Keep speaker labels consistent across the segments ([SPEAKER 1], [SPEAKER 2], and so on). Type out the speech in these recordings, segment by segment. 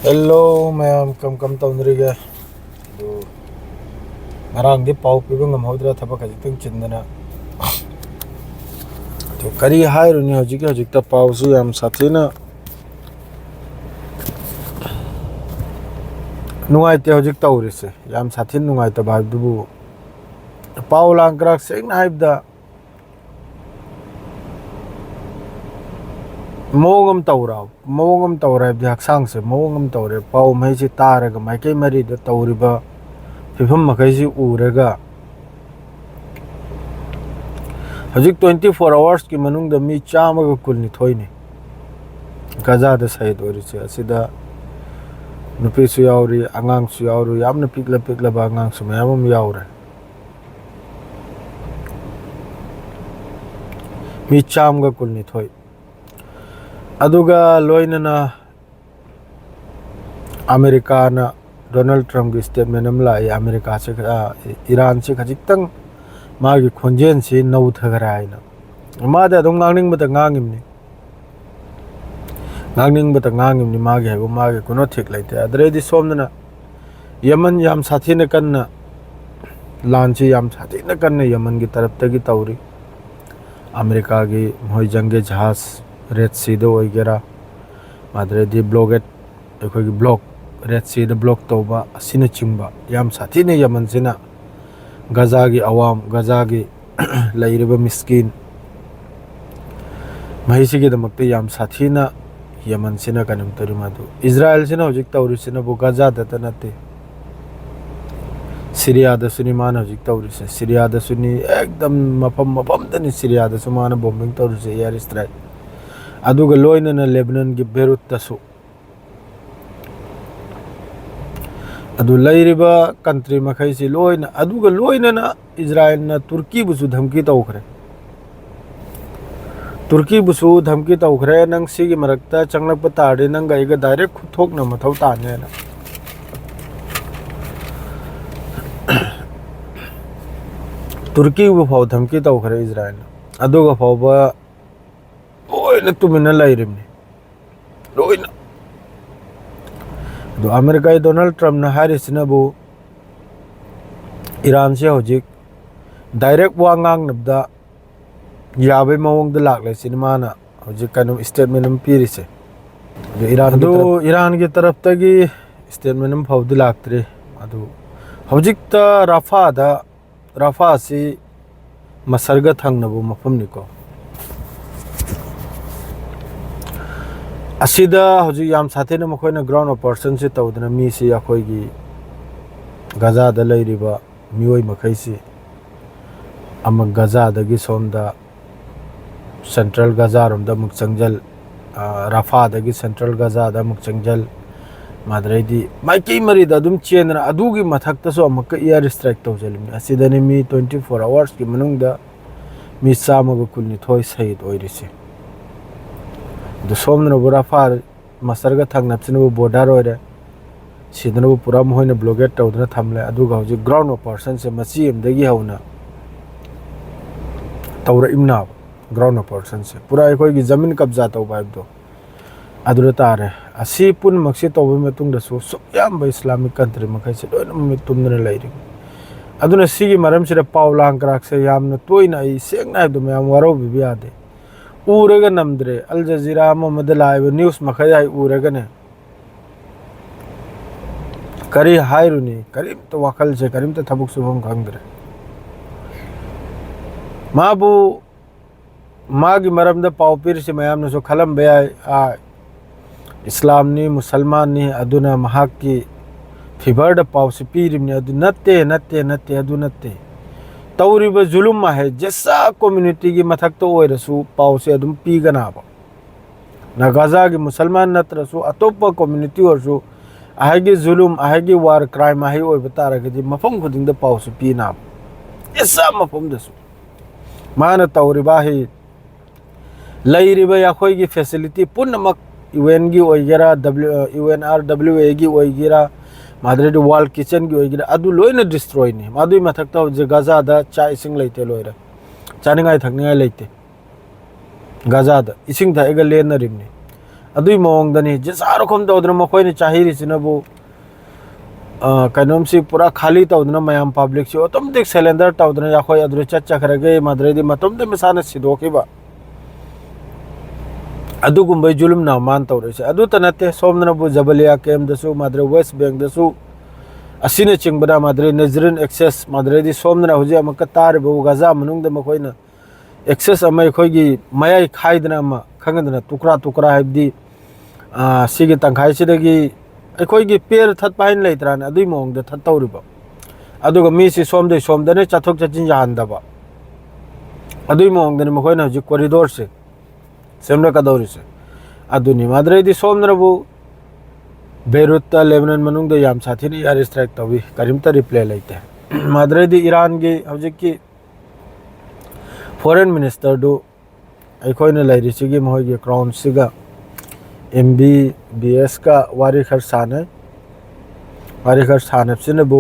[SPEAKER 1] Hello ma'am कम कम तौनरीगे ngaraangdi pau piba ngamhodra thaba khajitang chindana to kari hairuni hojikta pau su yam sathina nungai te hojik taurise yam sathin nungai ta bhai dubu pau langkrak seng haibda mongam taura bi haksang se mongam taure pau mai chi taraga mai kai mari da tauriba fifam makai si urega hojik 24 hours ki manung da mi chama ga kulni thoini gaza da sahid orise asida nupi su yauri angang su yauri yamna pikla ba angang su mayamam yaure mi cham ga kulni thoi aduga loinana america na Donald Trump की statement हम लाई America से Iran से खजितंग मागी खोंजेन से नौ थगराय ना मादे दम गांगनिंग बत गांगिमनी मागे है वो मागे कोनो ठीक लाइते अदरे दि सोमना यमन याम साथी न कन्न लांची याम साथी न कन्न यमन की तरफ तक तौरी अमेरिका की मोई जंगे जहाज रेड सी दो वगैरह मादरे दि ब्लॉगेट एखो की blog red see the block तौबा असिना चिंबा याम साथी ने यमन सिना गजा की अवाम गजा की लैरिबा मिस्किन महिसी के दमकते याम साथी ना यमन सिना कनम तरिमादु इजराइल सिना हजिक तौरि सिना बो गजा दतनते सीरिया द सुनी मान हजिक तौरि से सीरिया द सुनी एकदम मफम दनि सीरिया द सुमान बॉम्बिंग तौरि से एयर स्ट्राइक अदुगा लोइना लेबनान की बेरूत तसु अदु लैरिबा कंट्री मखै से लोइना अदुगा लोइना ना इजराइल ना तुर्की बुसु धमकी तौखरे तुर्की बुसु धमकी तौखरे नंग सिगी मरक्ता चंगलक पताडे नंग गाइगा डायरेक्ट खुथोक न मथौ ताने ना तुर्की बु फाव धमकी तौखरे इजराइल अदुगा फावबा लोइना तुमिना लैरिबने लोइना दो अमेरिका डोनाल्ड ट्रम्प ना हारिसनबु ईरान से हजिक डायरेक्ट वांगांग नबदा याबे मवंग द लागले सिनेमाना हजिक कनु स्टेटमेंट हम पीरिसे दो ईरान की तरफ तगी स्टेटमेंट हम फाउद लागत्रे अदु हजिक त रफा से मसरगा थंगनबु मफमनिको असिदा हजि याम साथे न मखोइना ग्राउंड ऑपरेशन से तौदना मी से अखोइगी गजा द लैरिबा मियोय मखैसी अम गजा दगी सोमदा सेंट्रल गजा रोमदा मुक चंगजल रफा दगी सेंट्रल गजा दा मुक चंगजल मादरेदी माइकी मरीद अदुम चेनरा अदुगी मथक तसो अमक एयर स्ट्राइक तौजलिम असिदनि मी 24 आवर्स की मनुंगदा मी सामग कुलनि थोय सहित ओइरिसे दो सोमना बुराफा मसरगा थंगनबसिनबु बॉर्डर ओरे सिदनबु पूरा मोहन ब्लॉगेट तौदना थमले अदुगा हजि ग्राउंड ऑपरेशन से मची एमदगी हौना तौरा इमना ग्राउंड ऑपरेशन से पूरा एकोई की जमीन कब्जा तौ बाइबदो अदुरा तारे असि पुन मक्सी तौबे मतुंग दसु सुयाम इस्लामिक कंट्री मखै से लोइन मि तुमना लैरि अदुना सिगी मरम सिरा पावलांग क्राक से यामना तोइना ई सेंगना हबदो मयाम वरो बिबि आदे उरेगा नमद्रे अल जजीरा मोहम्मद लाइव न्यूज़ मखयाई उरेगा ने करी हायरुनी करीम तो वकल से करीम तो थबुक सुबम खंगरे माबू मागी मरम द पावपीर से मयाम ने सो खलम बेया आ इस्लाम नि मुसलमान नि अदुना महाक की फिबर द पाव से पीरिम ने अदु नत्ते अदु नत्ते तौरीब जुलुम है जैसा कम्युनिटी की मथक तो ओइरसु पाव से अदुम पीगनाबा ना गजा की मुसलमान नत्रसु अतोप कम्युनिटी ओरसु आहेगी जुलुम आहेगी वार क्राइम आहे ओइ बतारगदि मफम खुदिंग द पाव से पीनाब ऐसा मफम दसु मान तौरीबा है लैरिबा याखोई की फैसिलिटी पुनमक यूएन की ओइगेरा UNRWA की ओइगेरा मादरेडी वाल किचन की ओइगेरा अदु लोइना डिस्ट्रॉय ने मादुई मथकता गजा दा चा इसिंग लैते लोइरा चानिंगाय थकनिंगाय लैते गजा दा इसिंग थाएगा लेनरिमने अदुई मोंगदनी जिसा रकम तौदना मखोइने चाहिरिसिनबु कनोमसी पूरा खाली तौदना मयाम पब्लिक से ऑटोमेटिक सिलेंडर तौदना याखोय अदुरे चखरगे मद्रेदी मतुमदे मसाना सिदोखिबा अदुगुंबै जुलुम ना मान तौरेसे अदु तनते सोमनबु जबलिया केम दसु मद्रे वेस्ट बैंक दसु असिने चिंगबदा मद्रे नजरिन एक्सेस मद्रेदी सोमना हुजे अमक तारबु गजा मनुंगद मखोइना एक्सेस अमै खोगी मयाई खाइदना अमा खंगदना टुकरा टुकरा हाइबदी सिगे तंखाइ सिदगी अखोगी पेर थत पाइन लेत्रान अदुई मोंगद थत तौरिबा अदुगा मीसी सोमदे सोमदने चथोक चचिन जाहंदबा अदुई मोंगदने मखोइना हुजे कॉरिडोर से सेमना कदौरिसे अदुनी मद्रेदी सोमनबु बेरूत लेबनान मनुंग दो याम साथी ने यार स्ट्राइक तवी करीमता रिप्ले लेते मद्रेदी ईरान की हौजिकी फॉरेन मिनिस्टर दो अखोइने लैरिसिगी मोहगी क्राउन सिगा MBBS का वारी खर साने वारी खर सानबसिनबु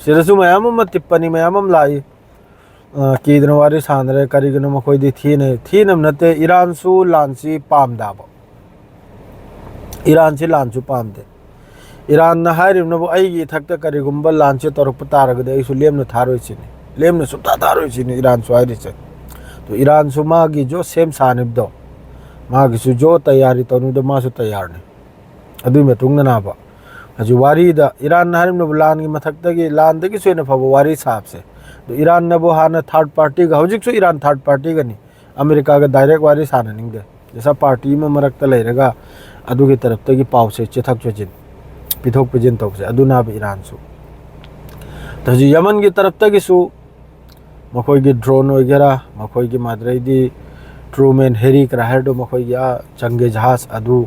[SPEAKER 1] सिरसु मयाम म टिप्पणी मयाम लाई कीदन वारी सानरे करिगन मखोइदी थीनम नते ईरान सु लांसी पामदाबो ईरान से लांसु पामदे ईरान ना हारिमनबु आइगी थक्ता करिगुंबा लांचे तोरप तारगदे आइसु लेमन थारोइसिनी लेमन सुता थारोइसिनी ईरान सु हारिसे तो ईरान सु मागी जो सेम सानिबदो मागी सु जो तैयारी तनुदो मासु तैयार ने अदुई मतुंगना नाबा हजु वारीदा ईरान ना हारिमनबु लान की मथक्तगी लान दगी सोइना फबो वारी साहब से तो ईरान नबु हाना थर्ड पार्टी का हौजिक सु ईरान थर्ड पार्टी गनी अमेरिका का डायरेक्ट वारी साननिंगदे जैसा पार्टी में मरक्ता लेरेगा अदुगी तरफ तगी पाव से चिथक चजिन पिथोक पिजिन तौसे अदुना भी ईरान सु तो जी यमन की तरफ तगी सु मखोई की ड्रोन वगैरह मखोई की मद्रेदी ट्रूमैन हेरी क्राहर्डो मखोई की चंगे जहाज अदु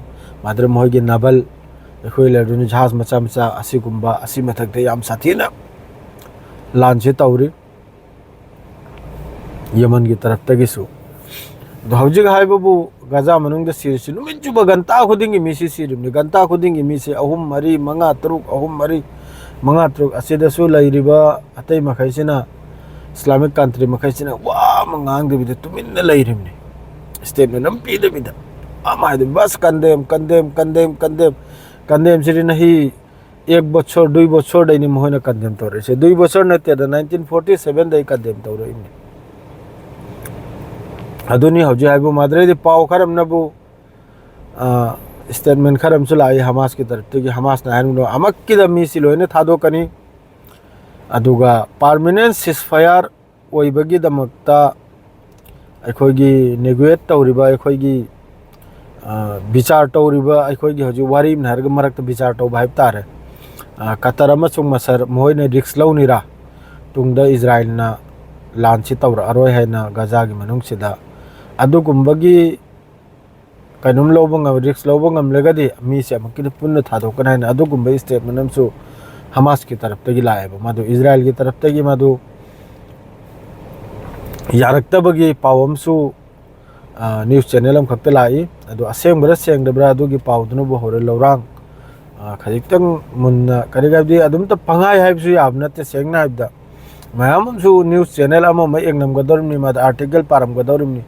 [SPEAKER 1] मद्रे मोई की नबल अखोई लेडुन जहाज मचा मचा असिगुंबा असि मथक्ते याम साथीना लांचे तौरी यमन की तरफ तगी सु हौजिक हाइबबु गजा मनुंग सिरिसि नुमिजुब गंता खुदिंगी मिसी सिरिमनि गंता खुदिंगी मिसे अहुम मरी मंगा तरुक अहुम मरी मंगा तरुक असिदसु लैरिबा अतै मखैसिना इस्लामिक कंट्री मखैसिना वा मंगांग देबिदे तुमिन लैरिमनि स्टेटमेंट नम पीदबिदा अमाइदे बस condemn condemn condemn condemn condemn सिरि नहीं एक बछर दुई बछर दैनि मोहना कंडेम तोरेसे दुई बछर नते 1947 दै कंडेम तोरेइनि अदुनी हौजी हाइबु मद्रेदी पाव खरमनबु स्टेटमेंट खरमसु लाई हमास की तरफ की हमास ना हाइनु अमक की दमी सिलोइने थादोकनी अदुगा परमानेंट सिसफायर ओइबगी दमक्ता अखोगी नेगोएट तौरिबा अखोगी विचार तौरिबा अखोगी हौजी वारी नहरग मरक्त विचार तौ भाइब तारे कतर अमसुंग मसर मोइने रिक्स लौनिरा तुंगदा इजराइल ना लांची तौर अरोय हैना गजा की मनुंगसिदा अदुगुंबगी कनुम लोबंग रिक्स लोबंग लगदी मी से अमकिद पुन्न थादोकन हैना अदुगुंब स्टेटमेंट नमसु हमास की तरफ तगी लाएबा मदु इजराइल की तरफ तगी मदु यारक्तबगी पावमसु न्यूज़ चैनल हम खक्ते लाई अदु असेंबरा सेंगदब्रा अदुगी पावदनु बो होरे लौरांग खजिक्तंग मुन्ना करिगाबदी अदुम त पंगाय हाइबसु याबनते सेंगना हाइबदा मयामसु न्यूज़ चैनल अमो मै एंगनम गदरमनि मद आर्टिकल पारम गदरमनि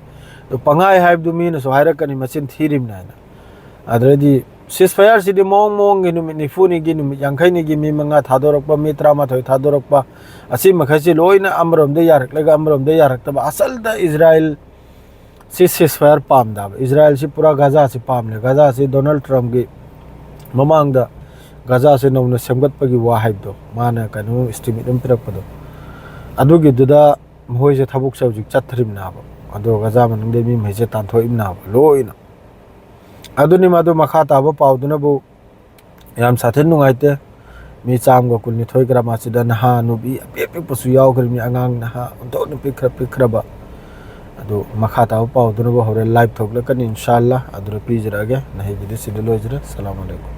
[SPEAKER 1] तो पंगाय हाइबदु मीन सो हाइरकनि मसिन थीरिमना अदरेदी सिसफायर सिदि मोंग मोंग गिनु निफुनि गिनु यांखैनि गि मी मंगा थादोरकपा मी 13 थादोरकपा असि मखैसि लोइना अमरमदे यारकलेगा अमरमदे यारकतबा असल द इजराइल सिसफायर पामदा इजराइल से पूरा गजा से पामले गजा से डोनाल्ड ट्रम्प की ममांग द गजा से नौना सेमगतपगी वा हाइबदो माना कनु एस्टिमेट एम पिरकपदो अदुगी दुदा मोइसे थबुक सब्जिक चथरिमनाबो अदो गजा मनुंगदे मी मेजे तानथोइमनाबो लोइना अदुनी मादो मखा ताबो पावदुनबो याम साथे नुंगाइते मी चामगो कुलनि थोइग्रा मासिदा नहा नुबी अपेपे पसु यावग्रिमनि अंगांग नहा उन्तो नुपि पिखरबा अदो मखा ताबो पावदुनबो होरे लाइव थोगलकनि इंशाअल्लाह अदुर पीजरागे नहिगिदि सिदलोजरे अस्सलाम वालेकुम।